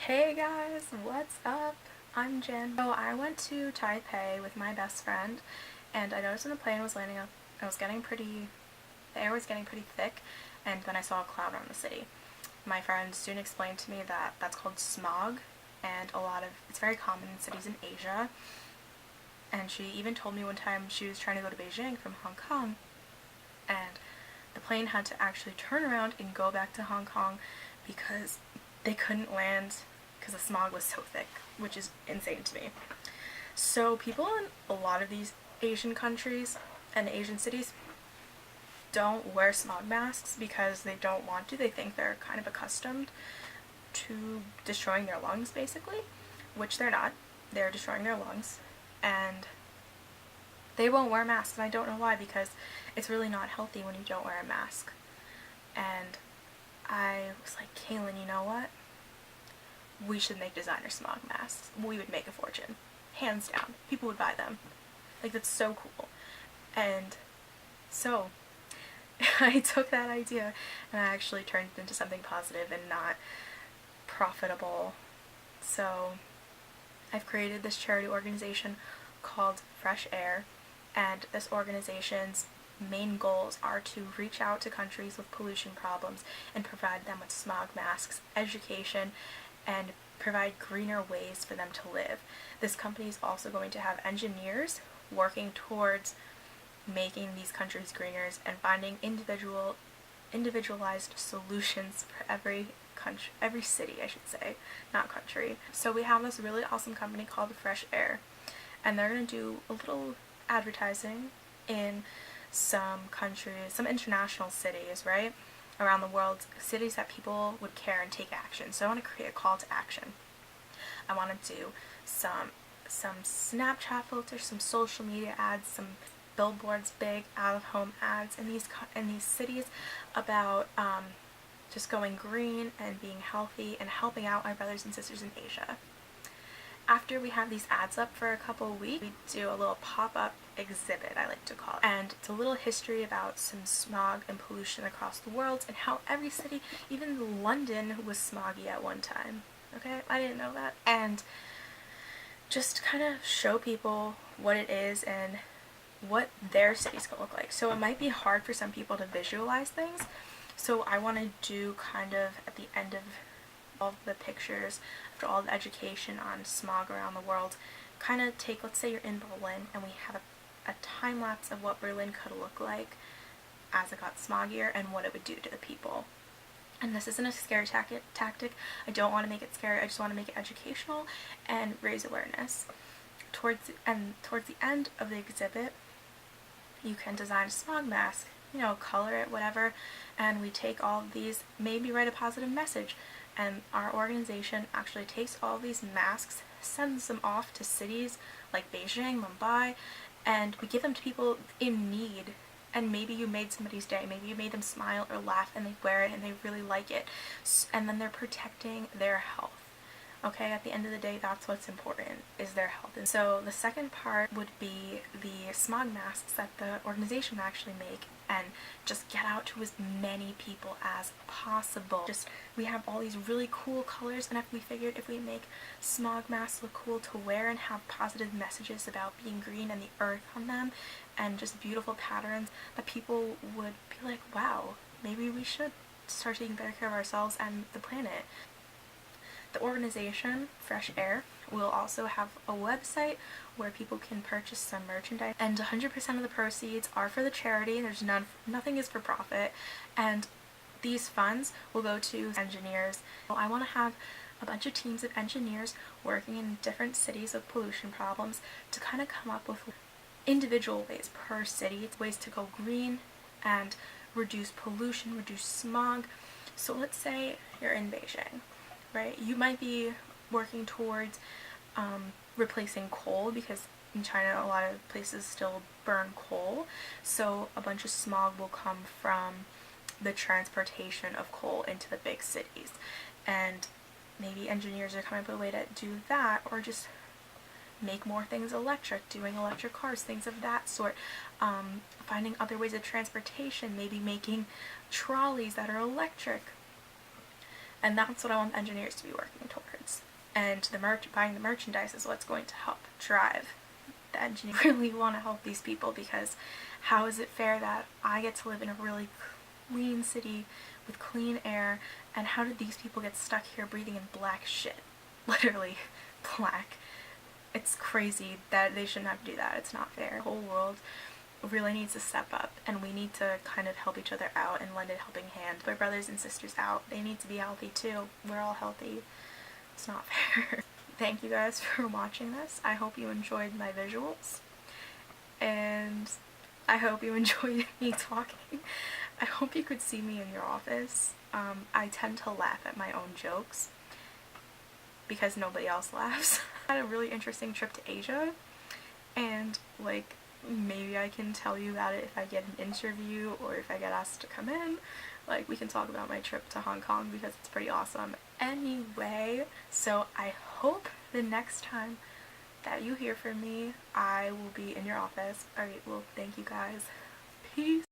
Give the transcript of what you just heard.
Hey guys, what's up? I'm Jen. So I went to Taipei with my best friend, and I noticed when the plane was landing up, the air was getting pretty thick, and then I saw a cloud around the city. My friend soon explained to me that that's called smog, and it's very common in cities in Asia. And she even told me one time she was trying to go to Beijing from Hong Kong, and the plane had to actually turn around and go back to Hong Kong because they couldn't land because the smog was so thick, which is insane to me. So people in a lot of these Asian countries and Asian cities don't wear smog masks because they don't want to. They think they're kind of accustomed to destroying their lungs, basically, which they're not. They're destroying their lungs, and they won't wear masks, and I don't know why, because it's really not healthy when you don't wear a mask. And I was like, Kaylin, you know what? We should make designer smog masks. We would make a fortune. Hands down. People would buy them. Like, that's so cool. And so, I took that idea and I actually turned it into something positive and not profitable. So, I've created this charity organization called Fresh Air, and this organization's main goals are to reach out to countries with pollution problems and provide them with smog masks, education, and provide greener ways for them to live. This company is also going to have engineers working towards making these countries greener and finding individualized solutions for every country, every city, I should say, not country. So we have this really awesome company called Fresh Air, and they're going to do a little advertising in some countries, some international cities, right, around the world, cities that people would care and take action. So I want to create a call to action. I want to do some Snapchat filters, some social media ads, some billboards, big out-of-home ads in these cities about just going green and being healthy and helping out my brothers and sisters in Asia. After we have these ads up for a couple of weeks, we do a little pop-up exhibit, I like to call it. And it's a little history about some smog and pollution across the world and how every city, even London, was smoggy at one time. Okay? I didn't know that. And just kind of show people what it is and what their cities can look like. So it might be hard for some people to visualize things. So I want to do kind of at the end of all the pictures, after all the education on smog around the world, kind of take, let's say you're in Berlin, and we have a time lapse of what Berlin could look like as it got smoggier and what it would do to the people. And this isn't a scary tactic. I don't want to make it scary. I just want to make it educational and raise awareness. Towards the end of the exhibit, you can design a smog mask, color it, whatever, and we take all of these, maybe write a positive message. And our organization actually takes all these masks, sends them off to cities like Beijing, Mumbai, and we give them to people in need. And maybe you made somebody's day, maybe you made them smile or laugh and they wear it and they really like it. And then they're protecting their health. Okay, at the end of the day, that's what's important, is their health. And so the second part would be the smog masks that the organization will actually make and just get out to as many people as possible. We have all these really cool colors, and we figured if we make smog masks look cool to wear and have positive messages about being green and the earth on them and just beautiful patterns, that people would be like, wow, maybe we should start taking better care of ourselves and the planet. The organization, Fresh Air, will also have a website where people can purchase some merchandise, and 100% of the proceeds are for the charity. Nothing is for profit, and these funds will go to engineers. I want to have a bunch of teams of engineers working in different cities with pollution problems to kind of come up with individual ways per city, ways to go green and reduce pollution, reduce smog. So let's say you're in Beijing. Right? You might be working towards replacing coal, because in China a lot of places still burn coal, so a bunch of smog will come from the transportation of coal into the big cities, and maybe engineers are coming up with a way to do that, or just make more things electric, doing electric cars, things of that sort, finding other ways of transportation, maybe making trolleys that are electric. And that's what I want engineers to be working towards. And buying the merchandise is what's going to help drive the engineering. I really want to help these people, because how is it fair that I get to live in a really clean city with clean air, and how did these people get stuck here breathing in black shit? Literally black. It's crazy that they shouldn't have to do that. It's not fair. The whole world really needs to step up, and we need to kind of help each other out and lend a helping hand. My brothers and sisters out, they need to be healthy too. We're all healthy. It's not fair. Thank you guys for watching this. I hope you enjoyed my visuals, and I hope you enjoyed me talking. I hope you could see me in your office. I tend to laugh at my own jokes because nobody else laughs. I had a really interesting trip to Asia, and like, maybe I can tell you about it if I get an interview or if I get asked to come in. Like, we can talk about my trip to Hong Kong because it's pretty awesome. Anyway, so I hope the next time that you hear from me, I will be in your office. Alright, well, thank you guys. Peace.